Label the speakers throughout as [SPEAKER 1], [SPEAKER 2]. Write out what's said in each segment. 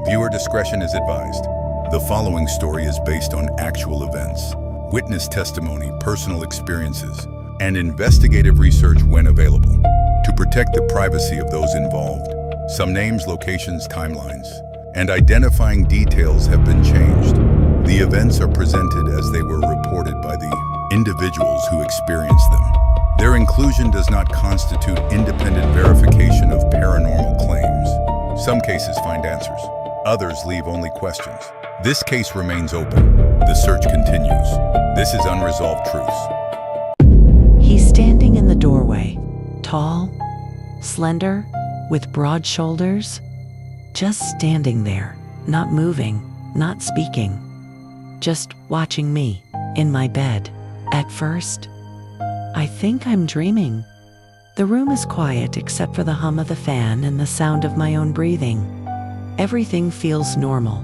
[SPEAKER 1] Viewer discretion is advised. The following story is based on actual events, witness testimony, personal experiences, and investigative research when available. To protect the privacy of those involved, some names, locations, timelines, and identifying details have been changed. The events are presented as they were reported by the individuals who experienced them. Their inclusion does not constitute independent verification of paranormal claims. Some cases find answers. Others leave only questions. This case remains open. The search continues. This is Unresolved Truths.
[SPEAKER 2] He's standing in the doorway, tall, slender, with broad shoulders, just standing there, not moving, not speaking, just watching me in my bed. At first, I think I'm dreaming. The room is quiet except for the hum of the fan and the sound of my own breathing. Everything feels normal,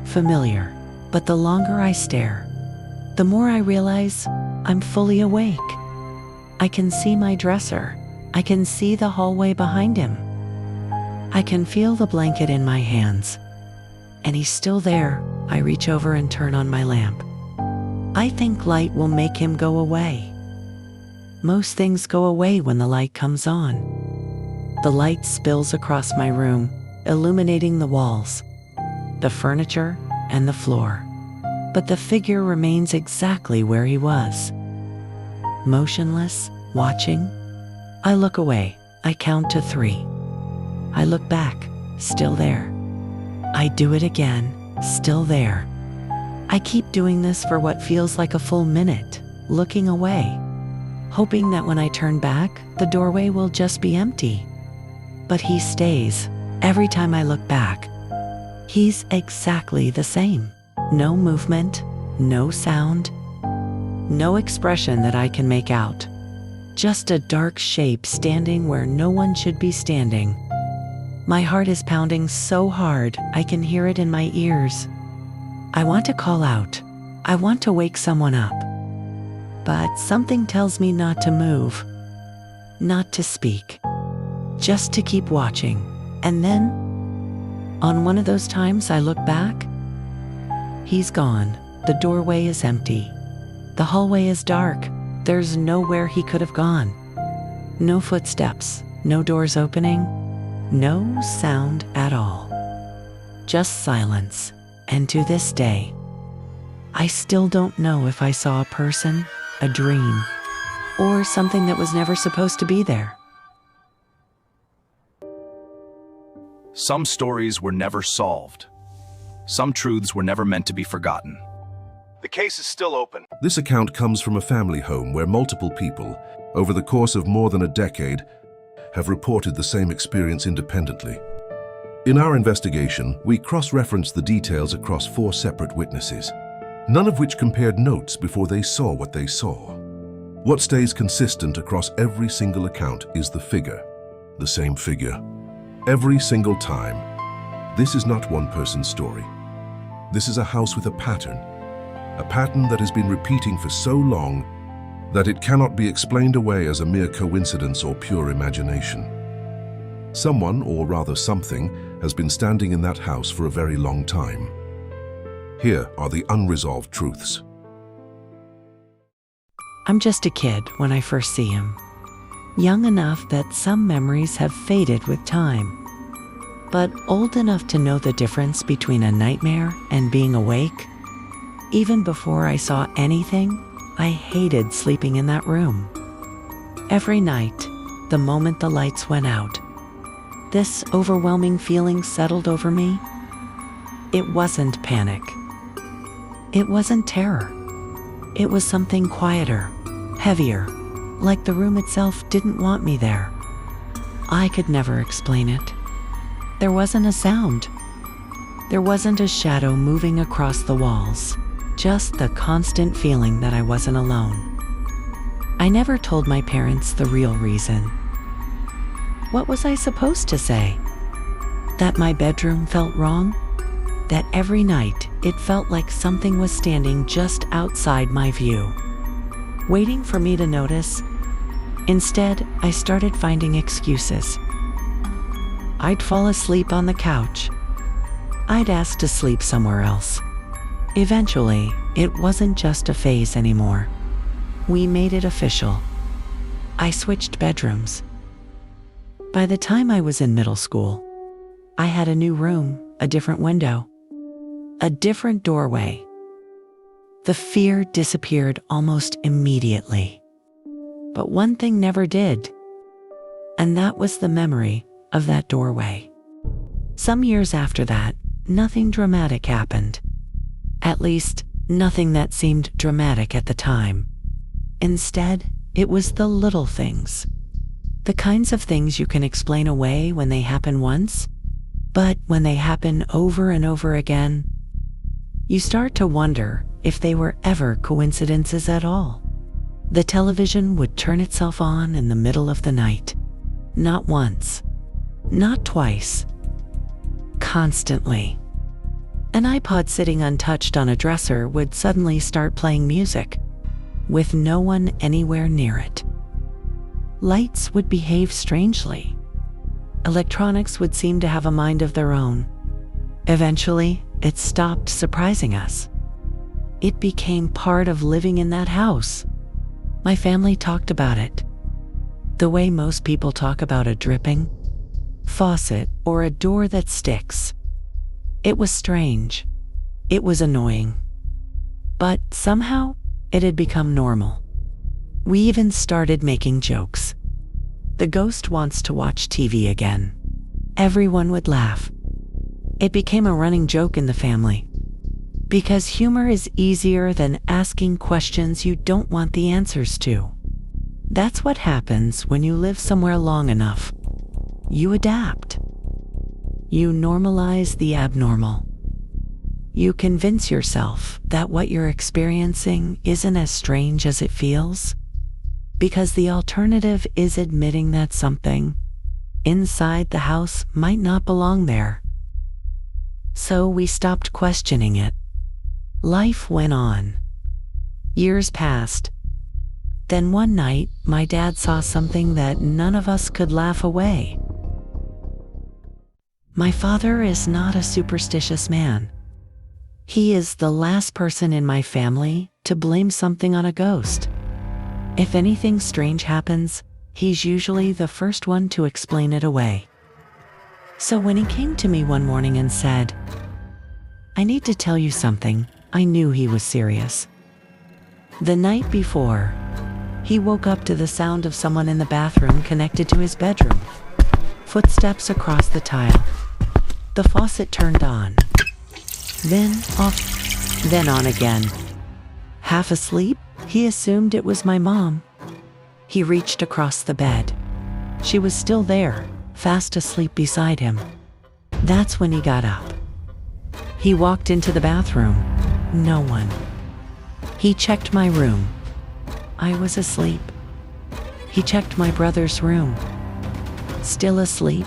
[SPEAKER 2] familiar, but the longer I stare, the more I realize I'm fully awake. I can see my dresser. I can see the hallway behind him. I can feel the blanket in my hands. And he's still there. I reach over and turn on my lamp. I think light will make him go away. Most things go away when the light comes on. The light spills across my room, illuminating the walls, the furniture, and the floor. But the figure remains exactly where he was. Motionless, watching. I look away. I count to 3. I look back, still there. I do it again, still there. I keep doing this for what feels like a full minute, looking away, hoping that when I turn back, the doorway will just be empty. But he stays. Every time I look back, he's exactly the same. No movement, no sound, no expression that I can make out. Just a dark shape standing where no one should be standing. My heart is pounding so hard I can hear it in my ears. I want to call out. I want to wake someone up. But something tells me not to move, not to speak, just to keep watching. And then, on one of those times I look back, he's gone. The doorway is empty. The hallway is dark. There's nowhere he could have gone. No footsteps, no doors opening, no sound at all. Just silence. And to this day, I still don't know if I saw a person, a dream, or something that was never supposed to be there.
[SPEAKER 3] Some stories were never solved. Some truths were never meant to be forgotten. The case is still open.
[SPEAKER 4] This account comes from a family home where multiple people, over the course of more than a decade, have reported the same experience independently. In our investigation, we cross-referenced the details across 4 separate witnesses, none of which compared notes before they saw what they saw. What stays consistent across every single account is the figure, the same figure. Every single time. This is not one person's story. This is a house with a pattern that has been repeating for so long that it cannot be explained away as a mere coincidence or pure imagination. Someone, or rather something, has been standing in that house for a very long time. Here are the unresolved truths.
[SPEAKER 2] I'm just a kid when I first see him. Young enough that some memories have faded with time, but old enough to know the difference between a nightmare and being awake. Even before I saw anything, I hated sleeping in that room. Every night, the moment the lights went out, this overwhelming feeling settled over me. It wasn't panic. It wasn't terror. It was something quieter, heavier, like the room itself didn't want me there. I could never explain it. There wasn't a sound. There wasn't a shadow moving across the walls, just the constant feeling that I wasn't alone. I never told my parents the real reason. What was I supposed to say? That my bedroom felt wrong? That every night it felt like something was standing just outside my view, waiting for me to notice? Instead, I started finding excuses. I'd fall asleep on the couch, I'd ask to sleep somewhere else. Eventually, it wasn't just a phase anymore. We made it official. I switched bedrooms. By the time I was in middle school, I had a new room, a different window, a different doorway. The fear disappeared almost immediately. But one thing never did, and that was the memory of that doorway. Some years after that, nothing dramatic happened. At least, nothing that seemed dramatic at the time. Instead, it was the little things. The kinds of things you can explain away when they happen once, but when they happen over and over again, you start to wonder if they were ever coincidences at all. The television would turn itself on in the middle of the night. Not once, not twice, constantly. An iPod sitting untouched on a dresser would suddenly start playing music, with no one anywhere near it. Lights would behave strangely. Electronics would seem to have a mind of their own. Eventually, it stopped surprising us. It became part of living in that house. My family talked about it, the way most people talk about a dripping faucet or a door that sticks. It was strange. It was annoying. But somehow, it had become normal. We even started making jokes. The ghost wants to watch TV again. Everyone would laugh. It became a running joke in the family. Because humor is easier than asking questions you don't want the answers to. That's what happens when you live somewhere long enough. You adapt. You normalize the abnormal. You convince yourself that what you're experiencing isn't as strange as it feels, because the alternative is admitting that something inside the house might not belong there. So we stopped questioning it. Life went on. Years passed. Then one night, my dad saw something that none of us could laugh away. My father is not a superstitious man. He is the last person in my family to blame something on a ghost. If anything strange happens, he's usually the first one to explain it away. So when he came to me one morning and said, "I need to tell you something," I knew he was serious. The night before, he woke up to the sound of someone in the bathroom connected to his bedroom. Footsteps across the tile. The faucet turned on. Then off, then on again. Half asleep, he assumed it was my mom. He reached across the bed. She was still there, fast asleep beside him. That's when he got up. He walked into the bathroom. No one. He checked my room. I was asleep. He checked my brother's room. Still asleep.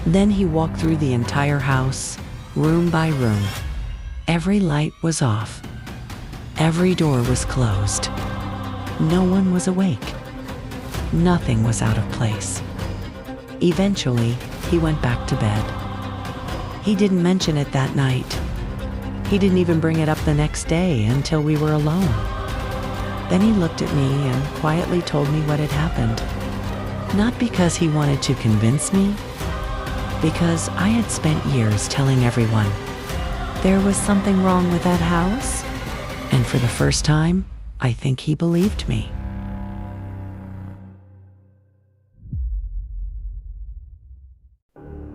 [SPEAKER 2] Then he walked through the entire house, room by room. Every light was off. Every door was closed. No one was awake. Nothing was out of place. Eventually, he went back to bed. He didn't mention it that night. He didn't even bring it up the next day until we were alone. Then he looked at me and quietly told me what had happened. Not because he wanted to convince me, because I had spent years telling everyone there was something wrong with that house, and for the first time, I think he believed me.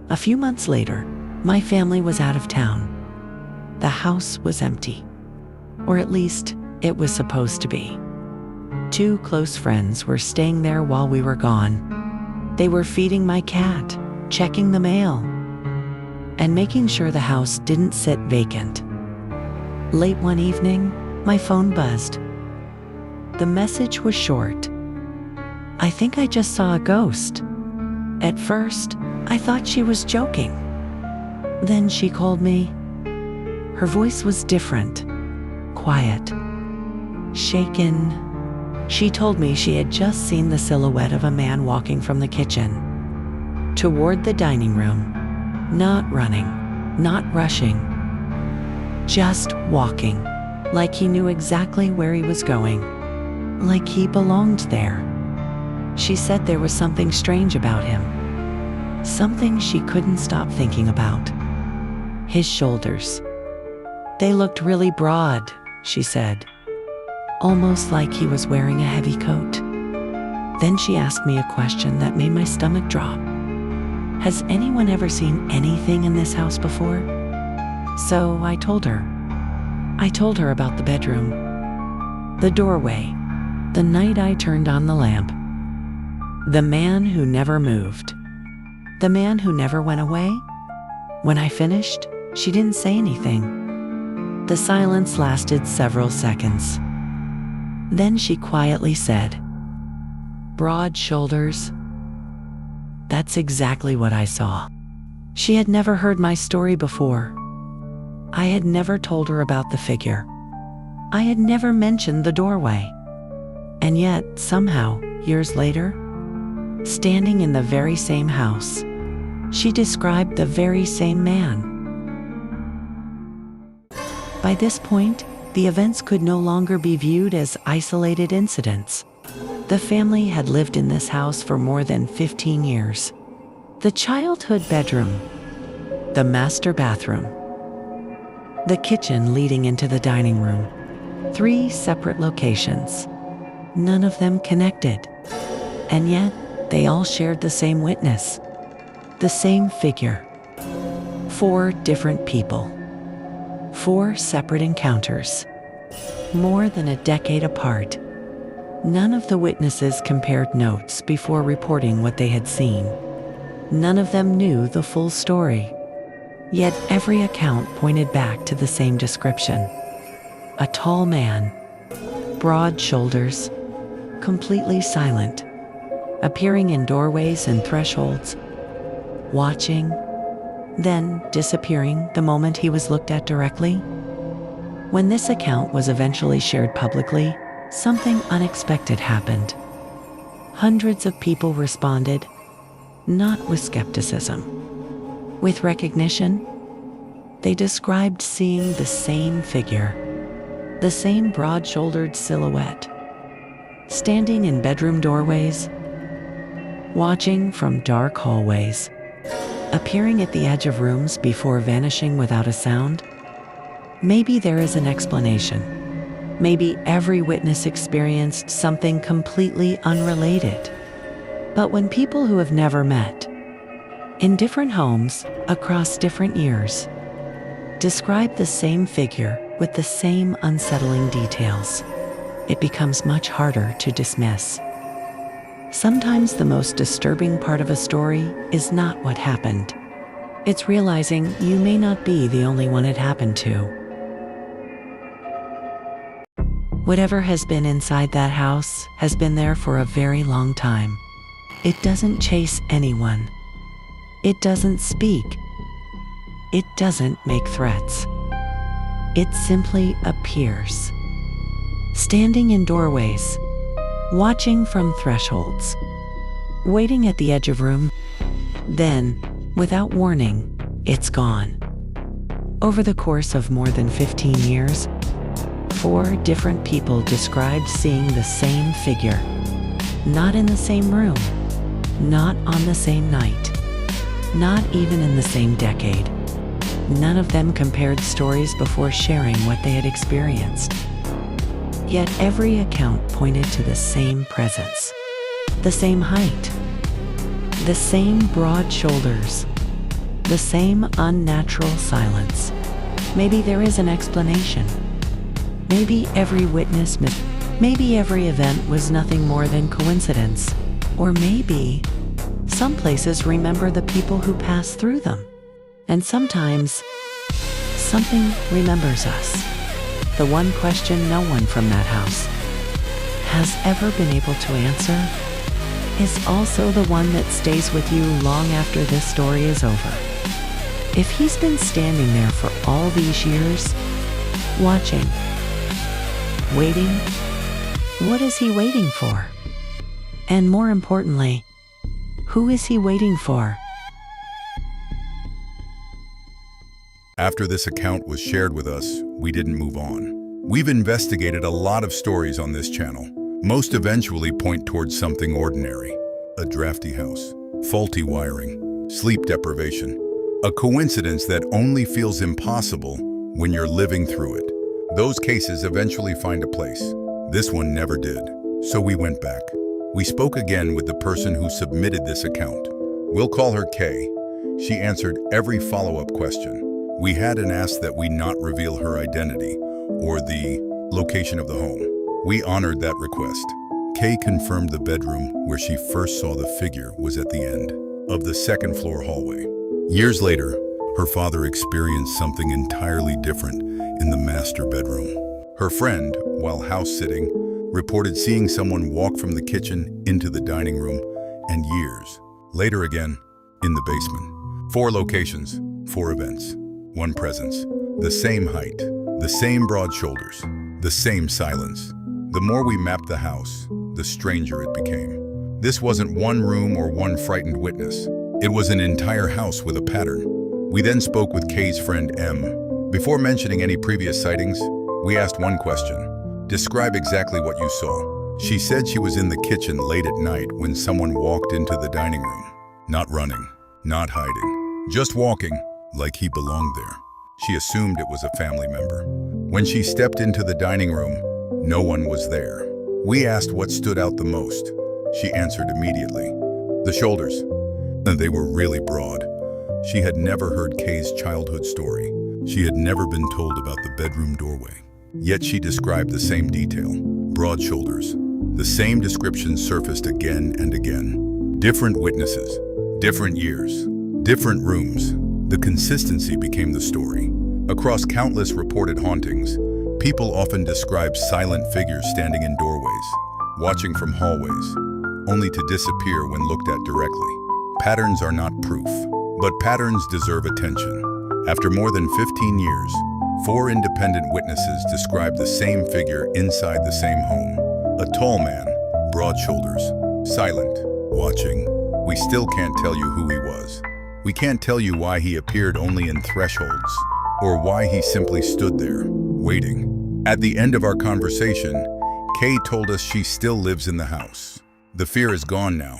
[SPEAKER 2] A few months later, my family was out of town. The house was empty, or at least it was supposed to be. 2 close friends were staying there while we were gone. They were feeding my cat, checking the mail, and making sure the house didn't sit vacant. Late one evening, my phone buzzed. The message was short. "I think I just saw a ghost." At first, I thought she was joking. Then she called me. Her voice was different, quiet, shaken. She told me she had just seen the silhouette of a man walking from the kitchen toward the dining room, not running, not rushing, just walking, like he knew exactly where he was going, like he belonged there. She said there was something strange about him, something she couldn't stop thinking about. His shoulders. They looked really broad, she said, almost like he was wearing a heavy coat. Then she asked me a question that made my stomach drop. Has anyone ever seen anything in this house before? So I told her. I told her about the bedroom, the doorway, the night I turned on the lamp, the man who never moved, the man who never went away. When I finished, she didn't say anything. The silence lasted several seconds. Then she quietly said, "Broad shoulders." That's exactly what I saw. She had never heard my story before. I had never told her about the figure. I had never mentioned the doorway. And yet, somehow, years later, standing in the very same house, she described the very same man. By this point, the events could no longer be viewed as isolated incidents. The family had lived in this house for more than 15 years. The childhood bedroom, the master bathroom, the kitchen leading into the dining room, 3 separate locations, none of them connected. And yet, they all shared the same witness, the same figure. 4 different people, 4 separate encounters, more than a decade apart. None of the witnesses compared notes before reporting what they had seen. None of them knew the full story. Yet every account pointed back to the same description. A tall man, broad shoulders, completely silent, appearing in doorways and thresholds, watching, then disappearing the moment he was looked at directly. When this account was eventually shared publicly, something unexpected happened. Hundreds of people responded, not with skepticism, with recognition. They described seeing the same figure, the same broad-shouldered silhouette, standing in bedroom doorways, watching from dark hallways, appearing at the edge of rooms before vanishing without a sound. Maybe there is an explanation. Maybe every witness experienced something completely unrelated. But when people who have never met, in different homes, across different years, describe the same figure with the same unsettling details, it becomes much harder to dismiss. Sometimes the most disturbing part of a story is not what happened. It's realizing you may not be the only one it happened to. Whatever has been inside that house has been there for a very long time. It doesn't chase anyone. It doesn't speak. It doesn't make threats. It simply appears. Standing in doorways, watching from thresholds, waiting at the edge of room, then, without warning, it's gone. Over the course of more than 15 years, 4 different people described seeing the same figure, not in the same room, not on the same night, not even in the same decade. None of them compared stories before sharing what they had experienced. Yet every account pointed to the same presence, the same height, the same broad shoulders, the same unnatural silence. Maybe there is an explanation. Maybe every witness missed. Maybe every event was nothing more than coincidence. Or maybe some places remember the people who passed through them. And sometimes something remembers us. The one question no one from that house has ever been able to answer is also the one that stays with you long after this story is over. If he's been standing there for all these years, watching, waiting, what is he waiting for? And more importantly, who is he waiting for?
[SPEAKER 1] After this account was shared with us, we didn't move on. We've investigated a lot of stories on this channel. Most eventually point towards something ordinary. A drafty house, faulty wiring, sleep deprivation. A coincidence that only feels impossible when you're living through it. Those cases eventually find a place. This one never did. So we went back. We spoke again with the person who submitted this account. We'll call her Kay. She answered every follow-up question. We had and asked that we not reveal her identity or the location of the home. We honored that request. Kay confirmed the bedroom where she first saw the figure was at the end of the second floor hallway. Years later, her father experienced something entirely different in the master bedroom. Her friend, while house-sitting, reported seeing someone walk from the kitchen into the dining room, and years later again, in the basement. 4 locations, 4 events, 1 presence, the same height, the same broad shoulders, the same silence. The more we mapped the house, the stranger it became. This wasn't one room or one frightened witness. It was an entire house with a pattern. We then spoke with Kay's friend M. Before mentioning any previous sightings, we asked one question. Describe exactly what you saw. She said she was in the kitchen late at night when someone walked into the dining room. Not running, not hiding, just walking like he belonged there. She assumed it was a family member. When she stepped into the dining room, no one was there. We asked what stood out the most. She answered immediately. The shoulders. They were really broad. She had never heard Kay's childhood story. She had never been told about the bedroom doorway. Yet she described the same detail. Broad shoulders. The same description surfaced again and again. Different witnesses. Different years. Different rooms. The consistency became the story. Across countless reported hauntings, people often describe silent figures standing in doorways, watching from hallways, only to disappear when looked at directly. Patterns are not proof, but patterns deserve attention. After more than 15 years, 4 independent witnesses described the same figure inside the same home. A tall man, broad shoulders, silent, watching. We still can't tell you who he was. We can't tell you why he appeared only in thresholds, or why he simply stood there, waiting. At the end of our conversation, Kay told us she still lives in the house. The fear is gone now,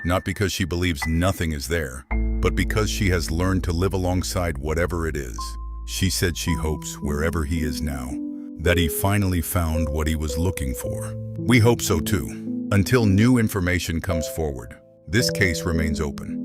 [SPEAKER 1] not because she believes nothing is there, but because she has learned to live alongside whatever it is. She said she hopes wherever he is now, that he finally found what he was looking for. We hope so too. Until new information comes forward, this case remains open.